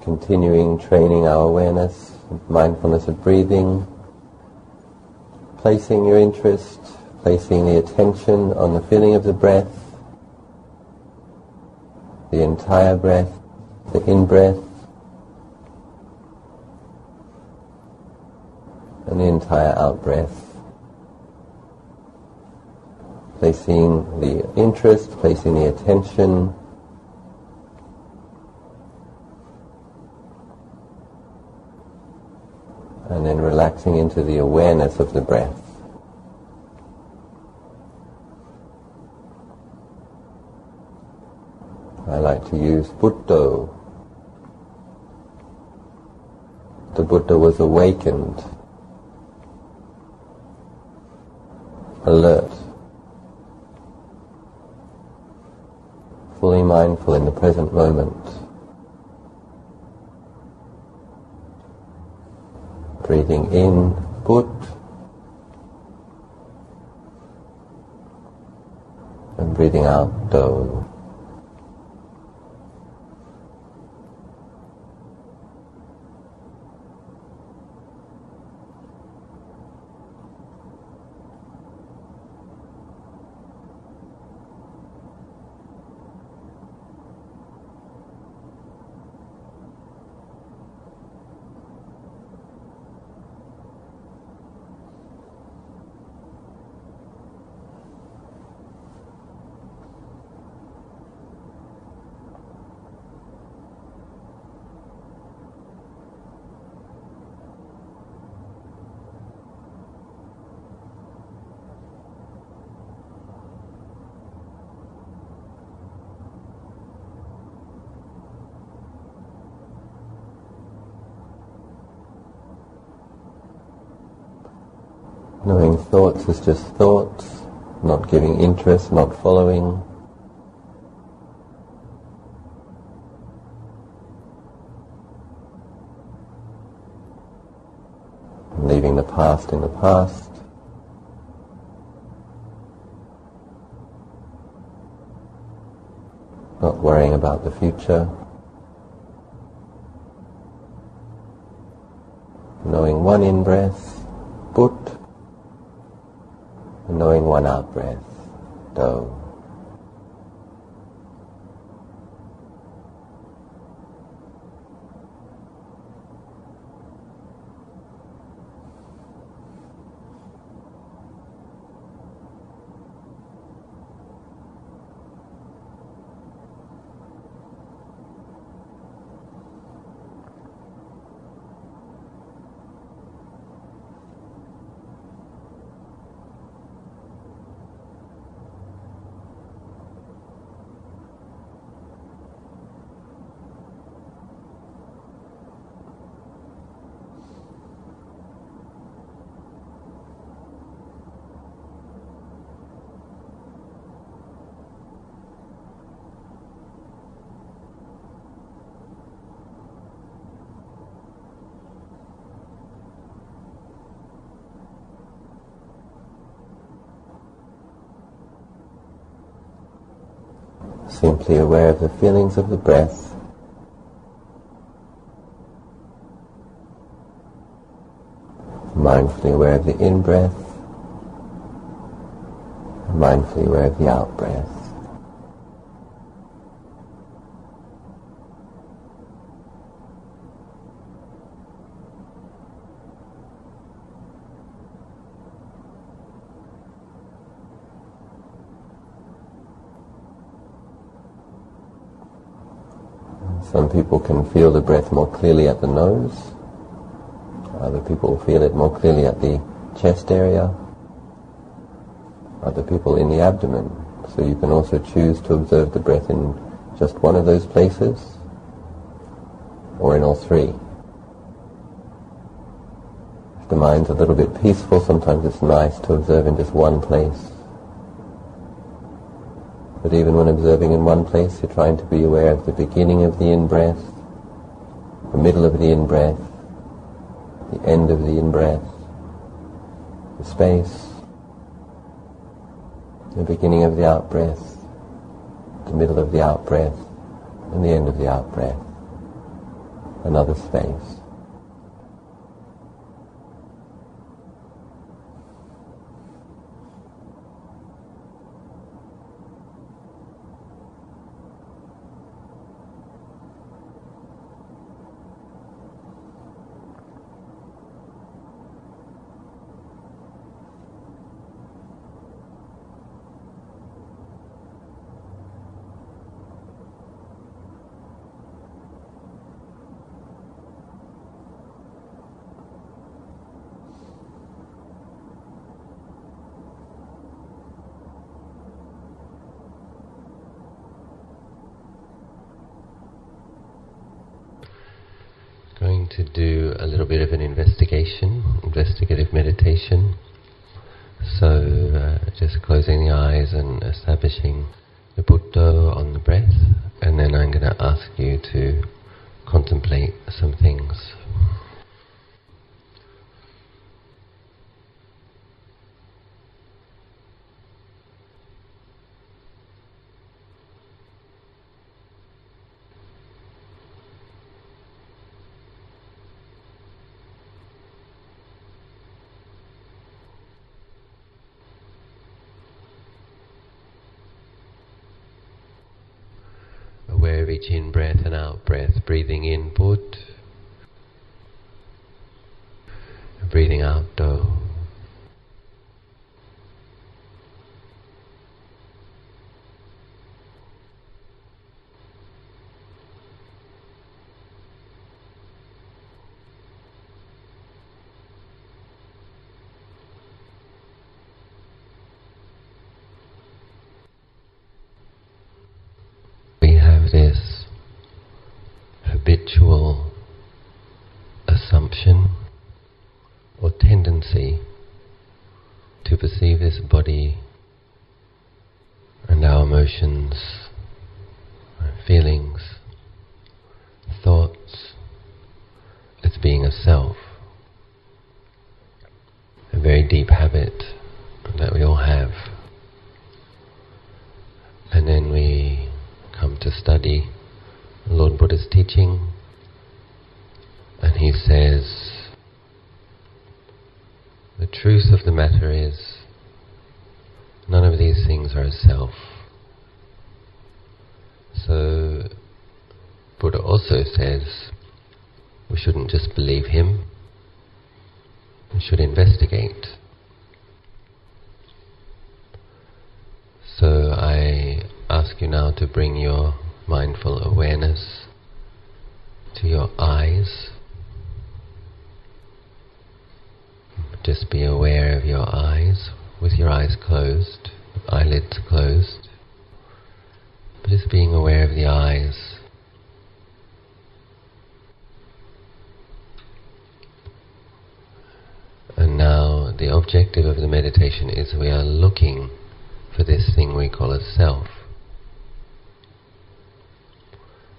continuing training our awareness, mindfulness of breathing, placing your interest, placing the attention on the feeling of the breath, the entire breath, the in-breath, and the entire out-breath. Placing the interest, placing the attention, and then relaxing into the awareness of the breath. I like to use Buddha. The Buddha was awakened, alert, fully mindful in the present moment. Breathing in, Put, and breathing out, Do. Knowing thoughts as just thoughts, not giving interest, not following. Leaving the past in the past. Not worrying about the future. Knowing one in-breath, Put, and knowing one out-breath, Do. Simply aware of the feelings of the breath, mindfully aware of the in-breath, mindfully aware of the out-breath. Some people can feel the breath more clearly at the nose. Other people feel it more clearly at the chest area. Other people in the abdomen. So you can also choose to observe the breath in just one of those places, or in all three. If the mind's a little bit peaceful, sometimes it's nice to observe in just one place. But even when observing in one place, you're trying to be aware of the beginning of the in-breath, the middle of the in-breath, the end of the in-breath, the space, the beginning of the out-breath, the middle of the out-breath, and the end of the out-breath. another space. Going to do a little bit of an investigative meditation. So just closing the eyes and establishing the Buddha on the breath, and then I'm going to ask you to contemplate some things. Aware of each in-breath and out-breath, breathing in Bud, breathing out Do. This habitual assumption or tendency to perceive this body and our emotions, our feelings, thoughts as being a self. A very deep habit that we all have. And then we come to study Lord Buddha's teaching, and he says, the truth of the matter is, none of these things are a self. So, Buddha also says, we shouldn't just believe him, we should investigate. So I ask you now to bring your mindful awareness to your eyes. Just be aware of your eyes, with your eyes closed, eyelids closed. But just being aware of the eyes. And now the objective of the meditation is we are looking for this thing we call a self.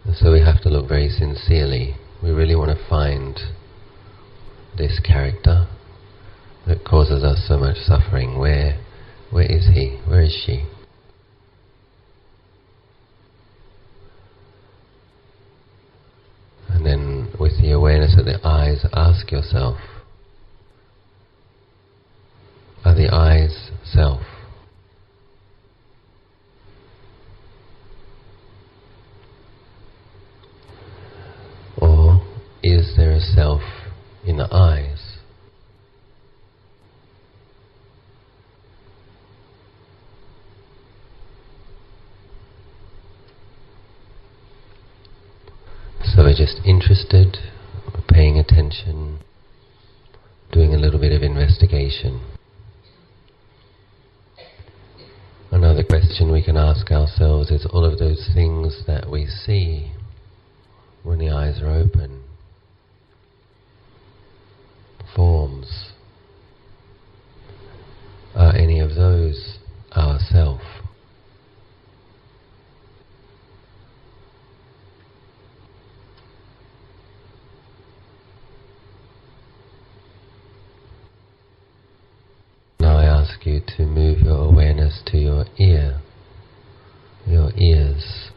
And so we have to look very sincerely. We really want to find this character that causes us so much suffering. Where is he? Where is she? And then with the awareness of the eyes, ask yourself, are the eyes self? Or is there a self in the eyes? So we're just interested, paying attention, doing a little bit of investigation. Another question we can ask ourselves is, all of those things that we see when the eyes are open, forms, are any of those our self? Now I ask you to move your awareness to your ear, your ears.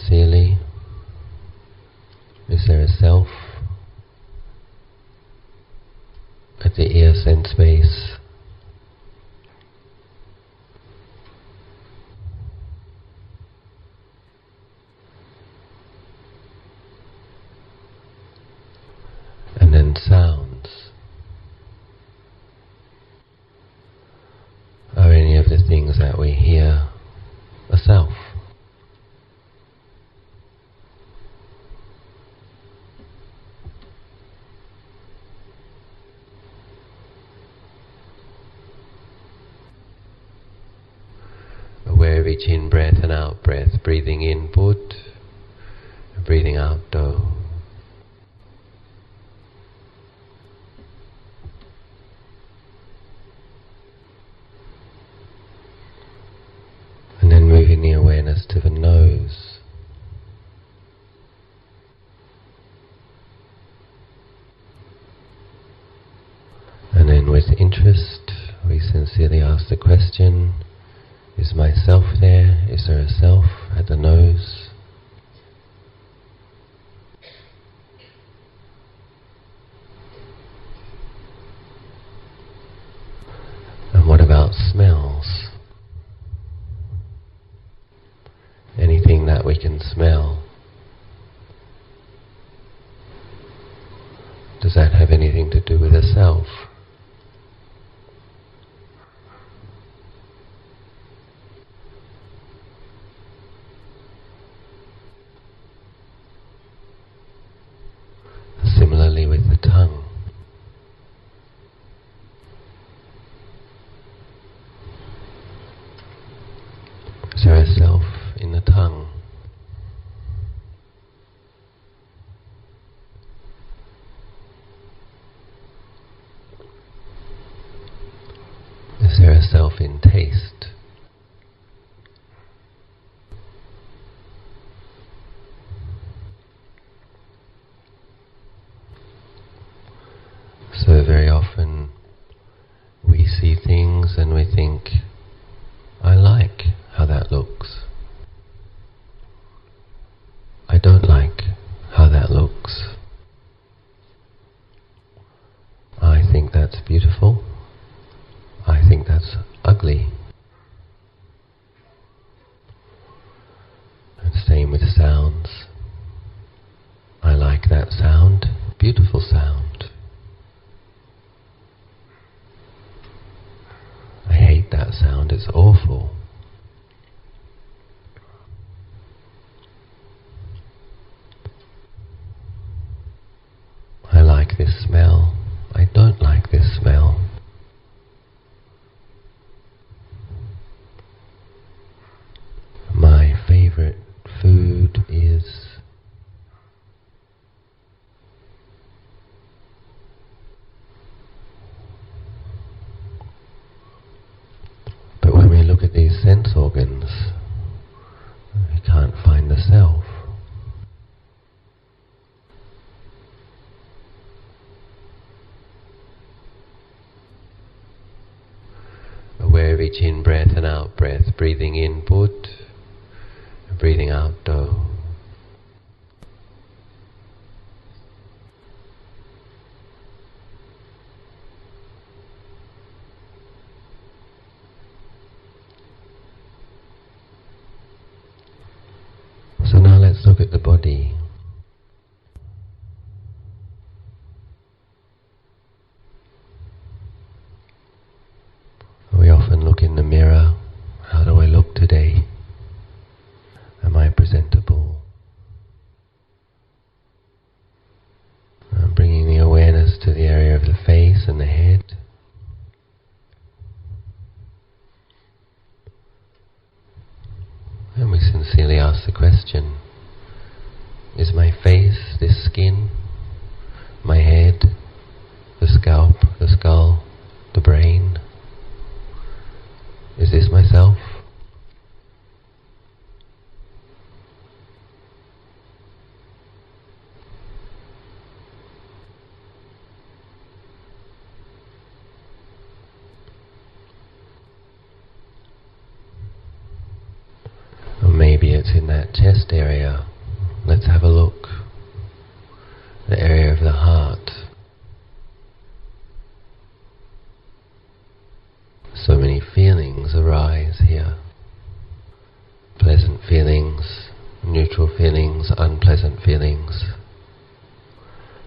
sincerely. Is there a self at the ear sense base? And then sounds. Are any of the things that we hear a self? Aware of each in-breath and out-breath, breathing in Bud, breathing out Do. And then moving the awareness to the nose. And then with interest, we sincerely ask the question, is myself there? Is there a self at the nose? And what about smells? Anything that we can smell? Does that have anything to do with a self? Similarly with the tongue. Is there a self in the tongue? Is there a self in taste? So very often we see things and we think, I like how that looks. I don't like how that looks. I think that's beautiful. I think that's ugly. And same with sounds. I like that sound, beautiful sound. I hate that sound, it's awful. I like this smell, I don't like this smell. My favorite food is... But when we look at these sense organs, we can't find the self. Aware of each in-breath and out-breath, breathing in Bud, breathing out Do. So now let's look at the body. We often look in the mirror. How do I look today? Am I presentable? I'm bringing the awareness to the area of the face and the head. And we sincerely ask the question, in that chest area. Let's have a look. The area of the heart. So many feelings arise here. Pleasant feelings, neutral feelings, unpleasant feelings.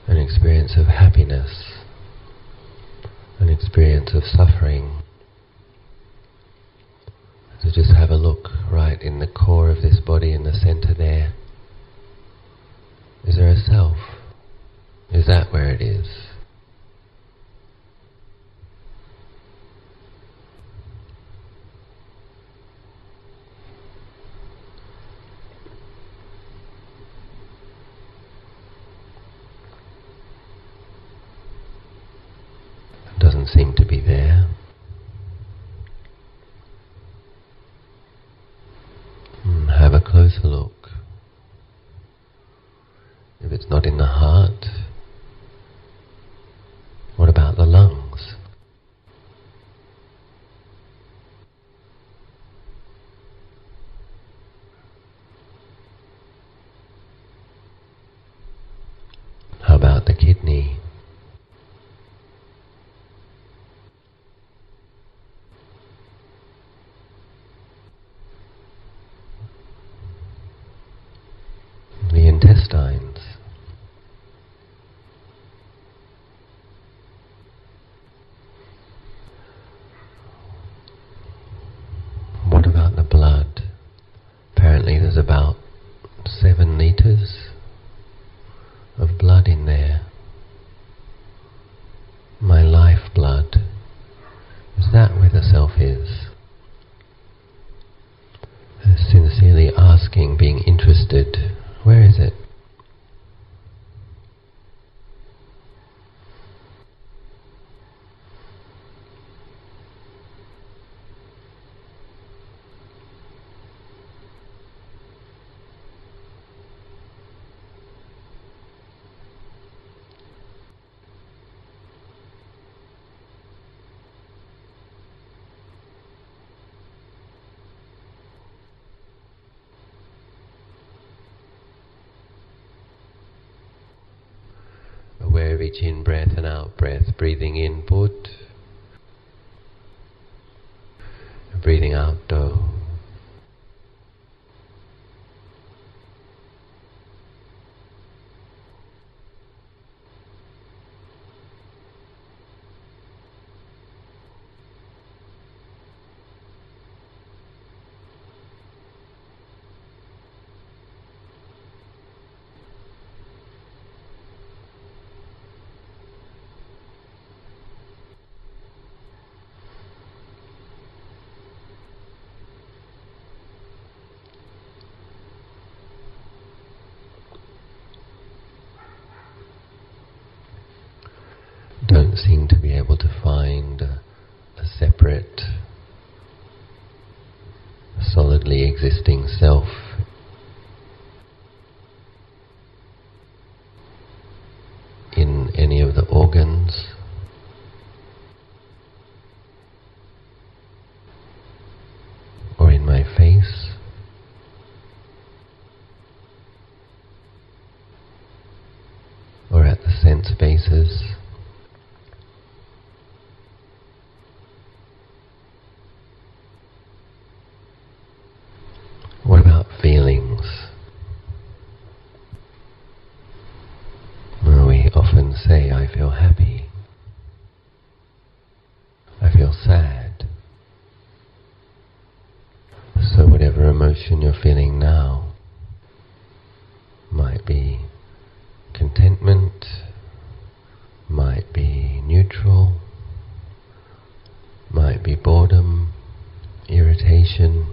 An experience of happiness, an experience of suffering. So just have a look right in the core of this body, in the center there. Is there a self? Is that where it is? It doesn't seem to be there. Have a closer look. If it's not in the heart, what about the lungs? How about the kidney? The intestines? What about the blood? Apparently there's about 7 liters of blood in there. My life blood. Is that where the self is? Sincerely asking, being interested. Where is it? Aware of each in-breath and out-breath, breathing in Bud, breathing out Do. Don't seem to be able to find a separate, solidly existing self. In any of the organs, or in my face, or at the sense bases. What about feelings? Well, we often say, I feel happy, I feel sad. So whatever emotion you're feeling now might be contentment, might be neutral, might be boredom, irritation,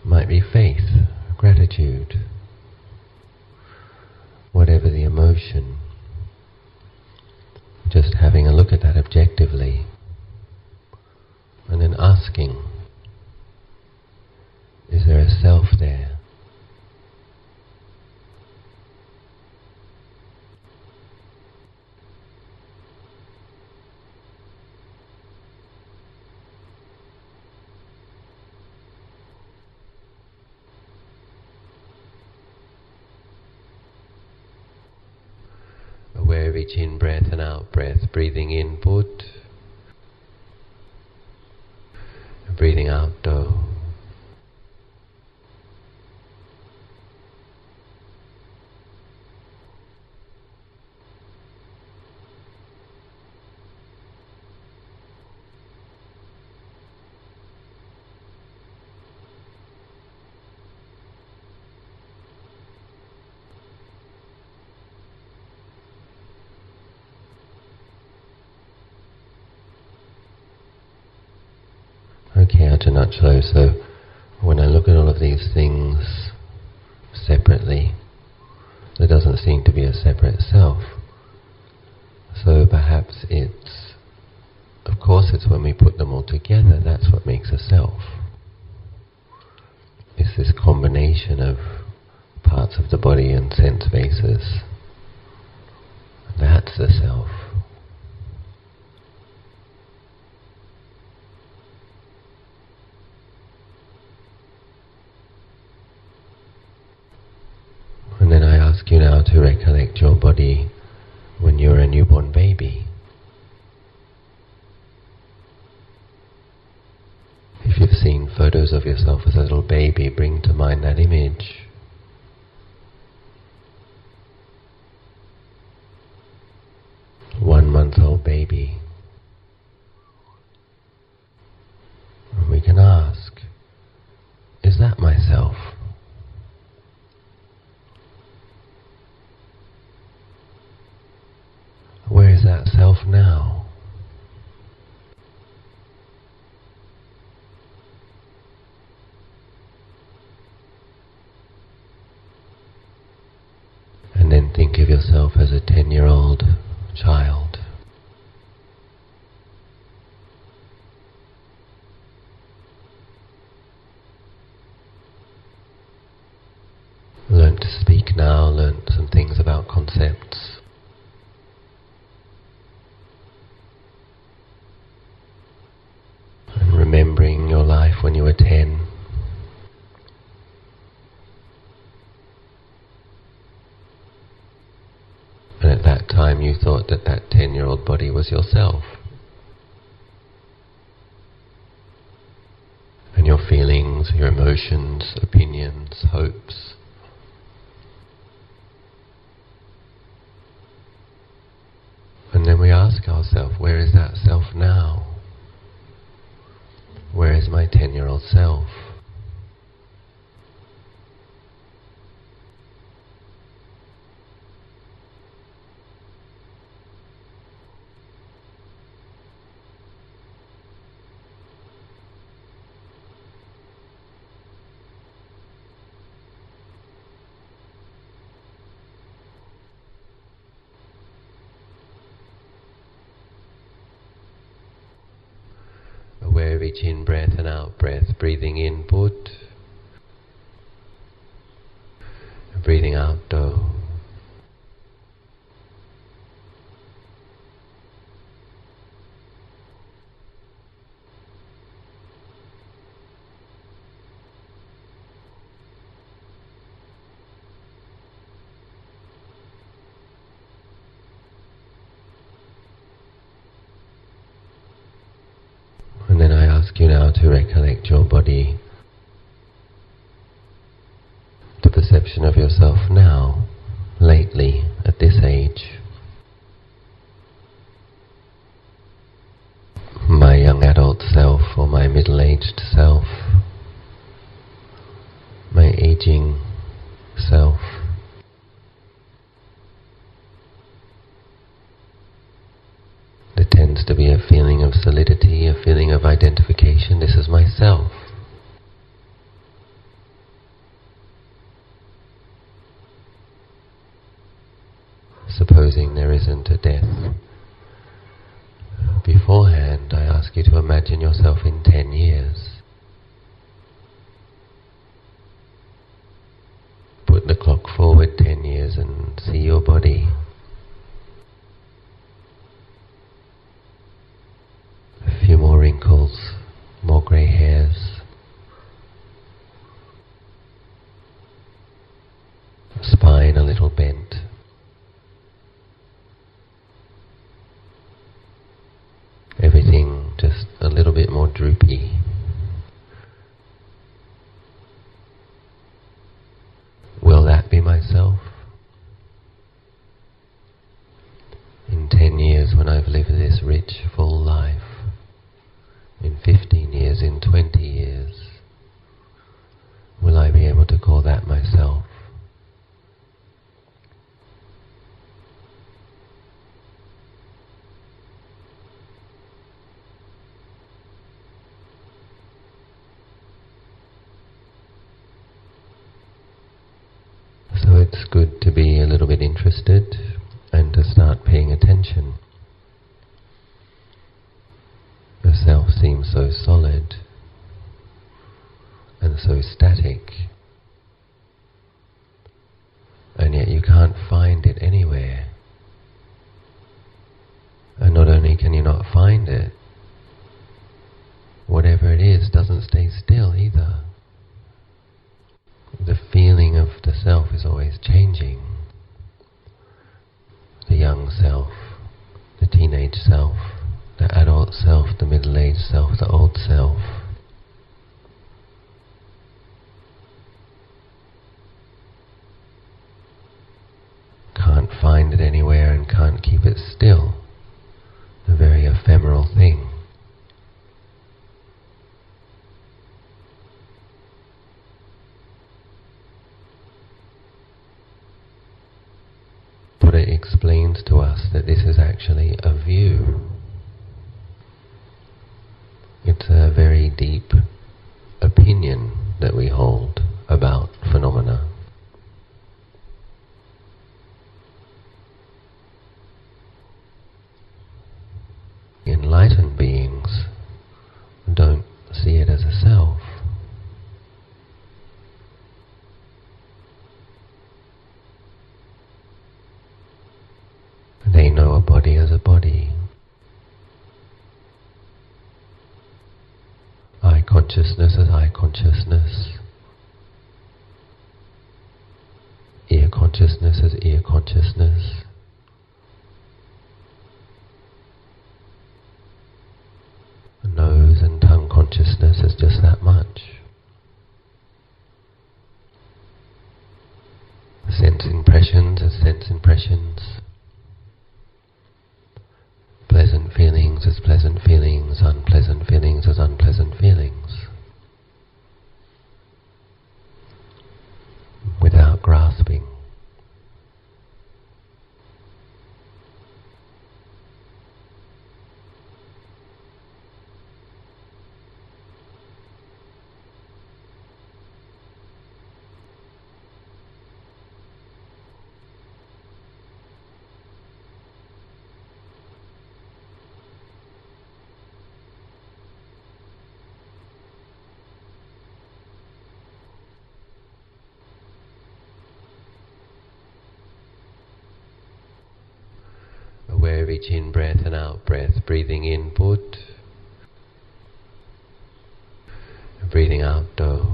might be faith, gratitude. Whatever the emotion, just having a look at that objectively and then asking, is there a self there? of each in-breath and out-breath, breathing in Bud, breathing out Do. Okay, Ajahn Achalo, so when I look at all of these things separately, there doesn't seem to be a separate self. So perhaps of course it's when we put them all together, that's what makes a self. It's this combination of parts of the body and sense bases. That's the self. And then I ask you now to recollect your body when you were a newborn baby. If you've seen photos of yourself as a little baby, bring to mind that image. One-month-old baby. And we can ask, is that myself? Where is that self now? And then think of yourself as a 10-year-old child. Learn to speak now, learn some things about concepts. Remembering your life when you were 10. And at that time you thought that 10-year-old body was yourself. And your feelings, your emotions, opinions, hopes. And then we ask ourselves, where is that self now? Where is my 10-year-old self? Aware of each in-breath and out-breath, breathing in Bud, breathing out Do. And then I ask you now to recollect your body, the perception of yourself now, lately, at this age. My young adult self or my middle-aged self, my aging self. There tends to be a feeling of solidity, a feeling of identification. This is myself. Supposing there isn't a death beforehand, I ask you to imagine yourself in 10 years. Put the clock forward 10 years and see your body. A few more wrinkles, more grey hairs. Spine a little bent. rich, full life, in 15 years, in 20 years, will I be able to call that myself? So it's good to be a little bit interested and to start paying attention. The self seems so solid and so static, and yet you can't find it anywhere. And not only can you not find it, whatever it is doesn't stay still either. The feeling of the self is always changing. The young self, the teenage self, the adult self, the middle-aged self, the old self. Can't find it anywhere and can't keep it still. A very ephemeral thing. Buddha explains to us that this is actually a view. It's a very deep opinion that we hold about phenomena. Enlightened beings don't see it as a self. They know a body as a body. Eye consciousness as eye consciousness. Ear consciousness as ear consciousness. Nose and tongue consciousness as just that much. Sense impressions as sense impressions. Pleasant feelings as pleasant feelings, unpleasant feelings as unpleasant feelings. Without grasping. Aware of each in-breath and out-breath, breathing in Bud, breathing out Do.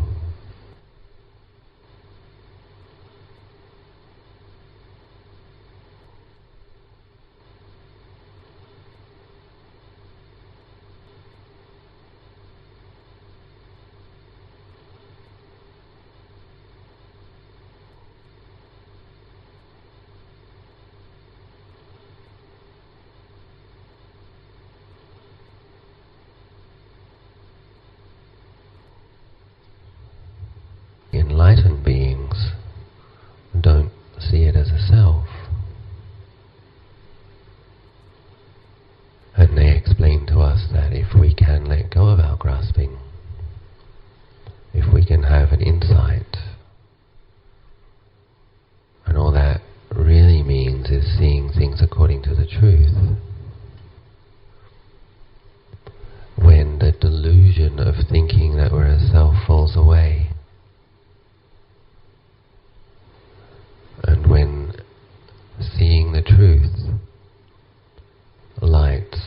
Enlightened beings don't see it as a self. And they explain to us that if we can let go of our grasping, if we can have an insight, and all that really means is seeing things according to the truth, when the delusion of thinking that we're a self falls away, and when seeing the truth lights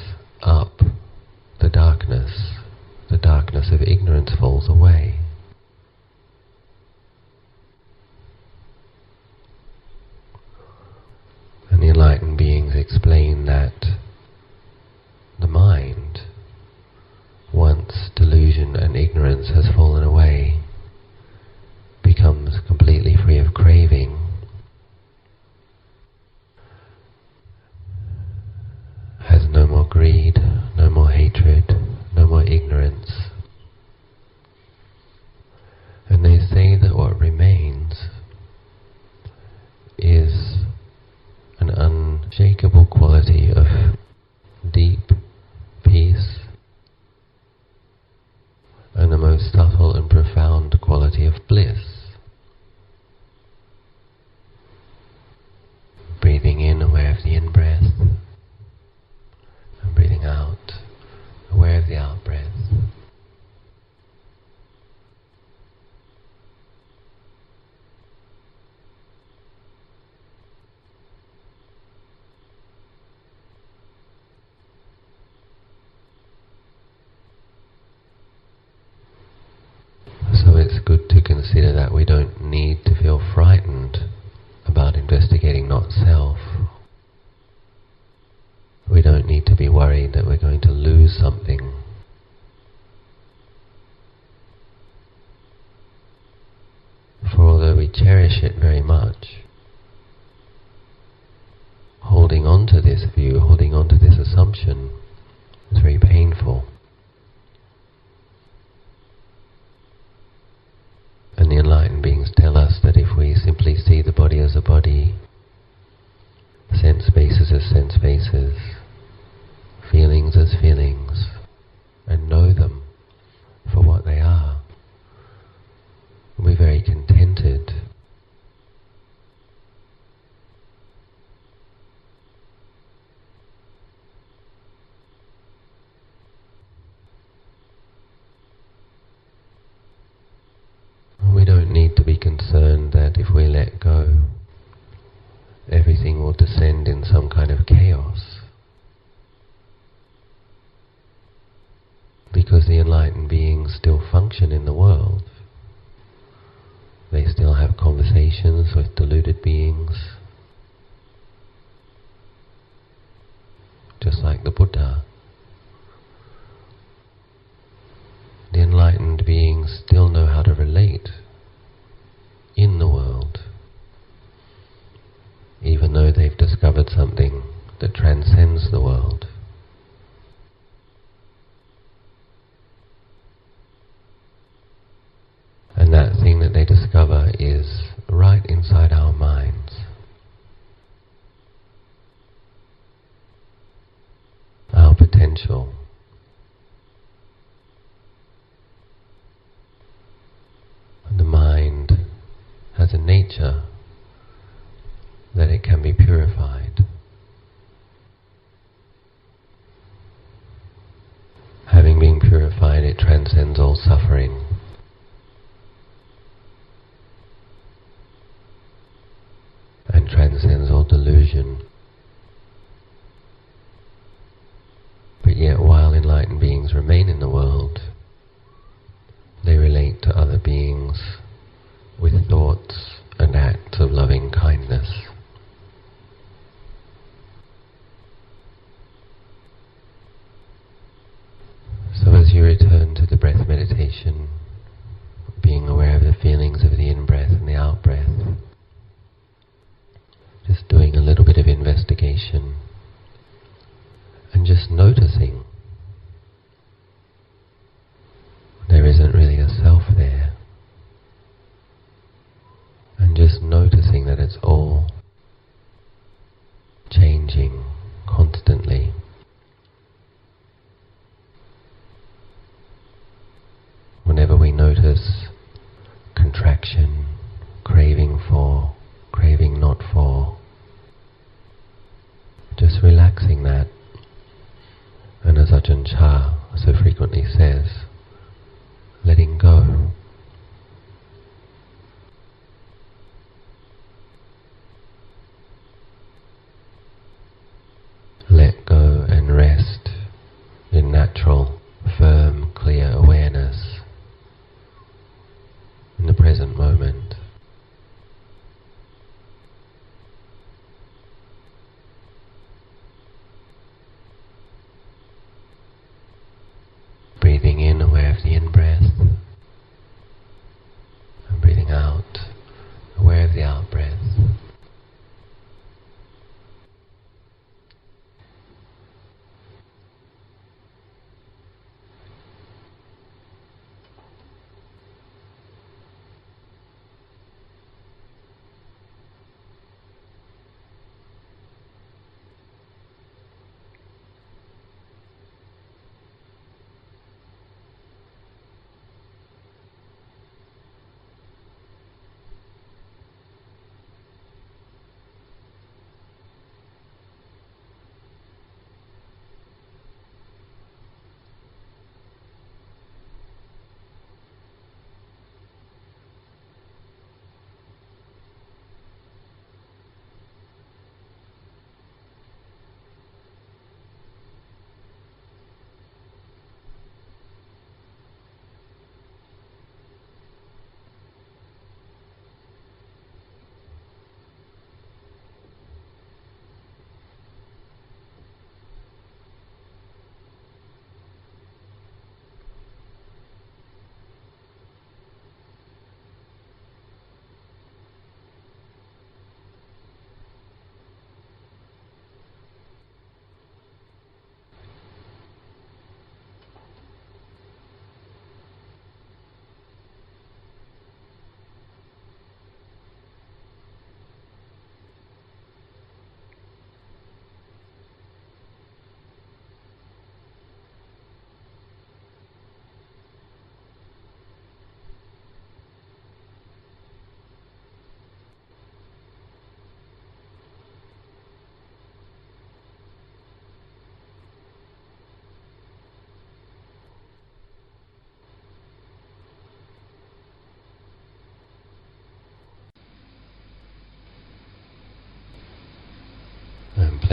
up the darkness of ignorance falls away. And the enlightened beings explain that the mind, once delusion and ignorance has fallen away, becomes completely free of craving, has no more greed, unshakable quality of deep peace and the most subtle and profound quality of bliss. Breathing in, aware of the in-breath, and breathing out, aware of the out-breath. So it's good to consider that we don't need to feel frightened about investigating not self. We don't need to be worried that we're going to lose something. For although we cherish it very much, holding on to this view, holding on to this assumption is very painful. And the enlightened beings tell us that if we simply see the body as a body, sense spaces as sense spaces, feelings as feelings, and know them for what they are, we'll be very contented. We don't need to be concerned that if we let go, everything will descend in some kind of chaos. Because the enlightened beings still function in the world. They still have conversations with deluded beings, just like the Buddha. The enlightened beings still know how to relate in the world, even though they've discovered something that transcends the world. And that thing that they discover is right inside our minds. Our potential. The mind has a nature that it can be purified. Having been purified, it transcends all suffering. And transcends all delusion. But yet, while enlightened beings remain in the world, they relate to other beings with thoughts and acts of loving kindness. So as you return to the breath meditation, being aware of the feelings of the in-breath and the out-breath, just doing a little bit of investigation and just noticing there isn't really a self there, and just noticing that it's all changing constantly. Whenever we notice contraction, craving for, craving not for, just relaxing that, and as Ajahn Chah so frequently says, letting go. Let go and rest in natural, firm, clear awareness in the present moment. Breathing in, aware of the in-breath,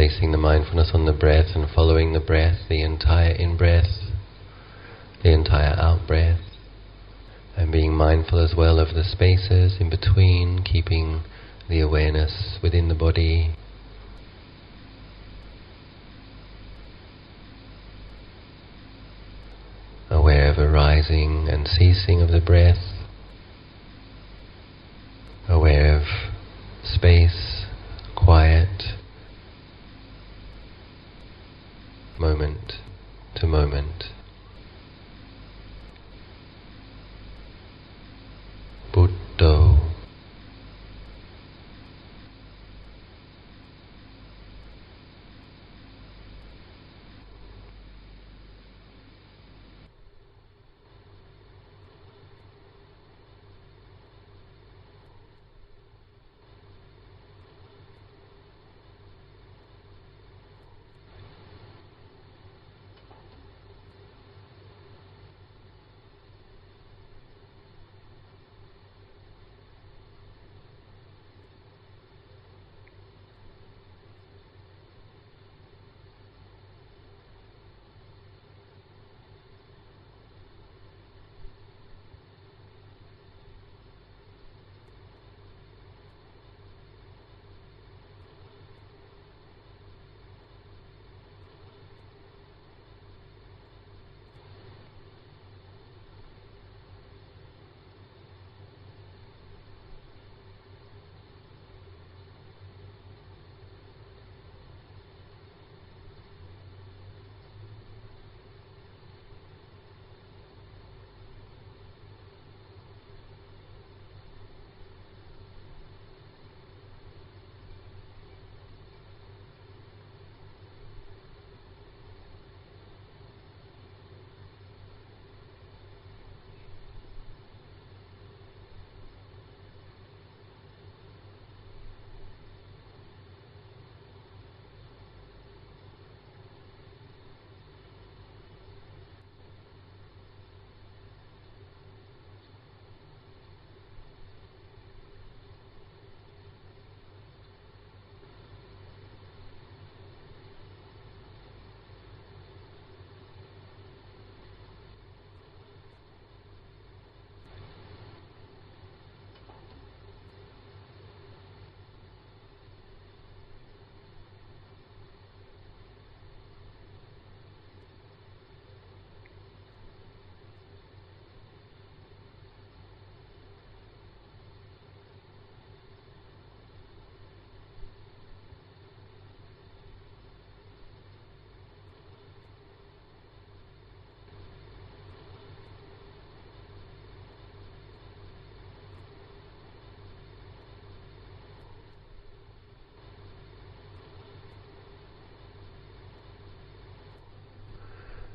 placing the mindfulness on the breath and following the breath, the entire in-breath, the entire out-breath, and being mindful as well of the spaces in between, keeping the awareness within the body. Aware of a rising and ceasing of the breath, aware of space, quiet, moment to moment. Buddho.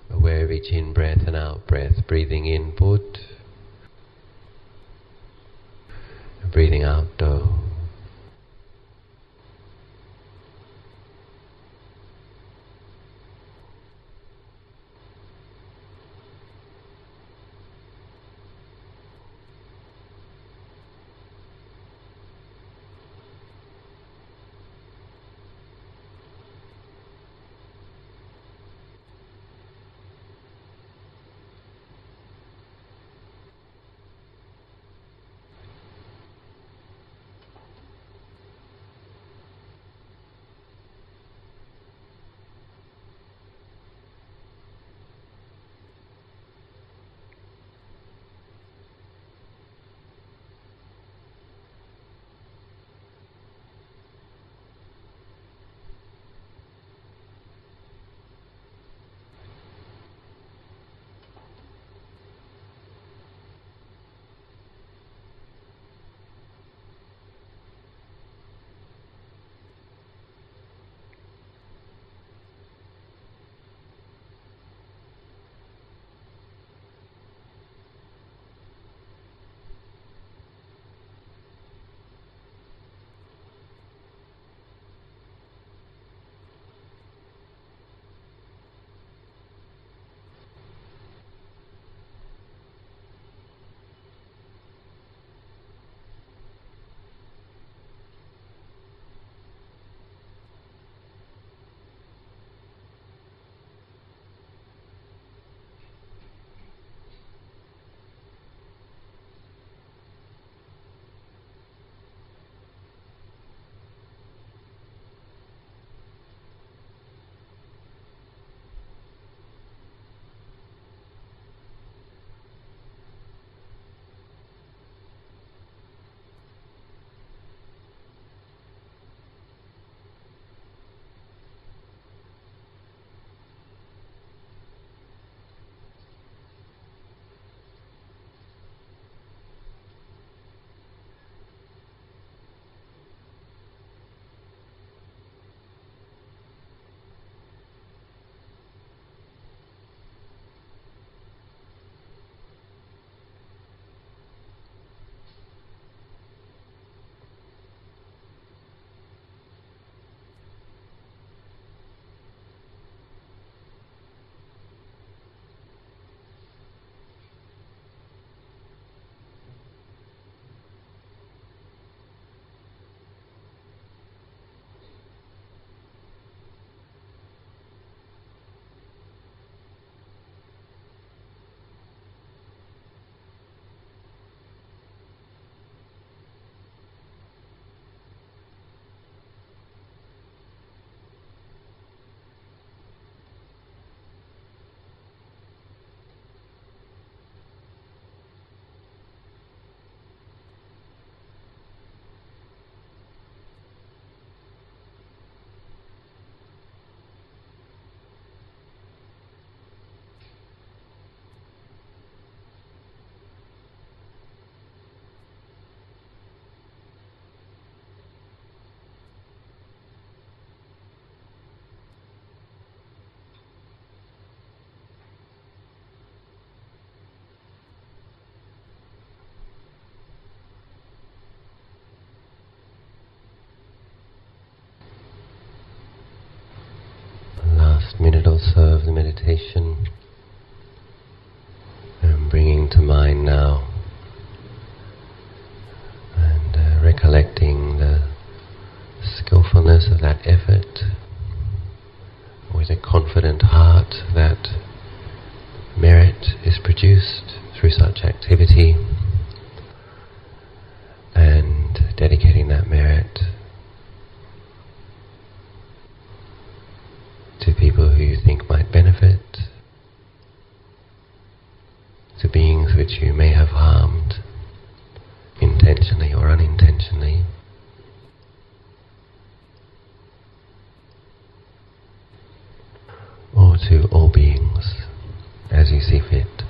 Aware of each in-breath and out-breath, breathing in Bud, and breathing out Do. minute or so of the meditation, and bringing to mind now and recollecting the skillfulness of that effort, with a confident heart that merit is produced through such activity, and dedicating that merit to people who you think might benefit, to beings which you may have harmed, intentionally or unintentionally, or to all beings as you see fit.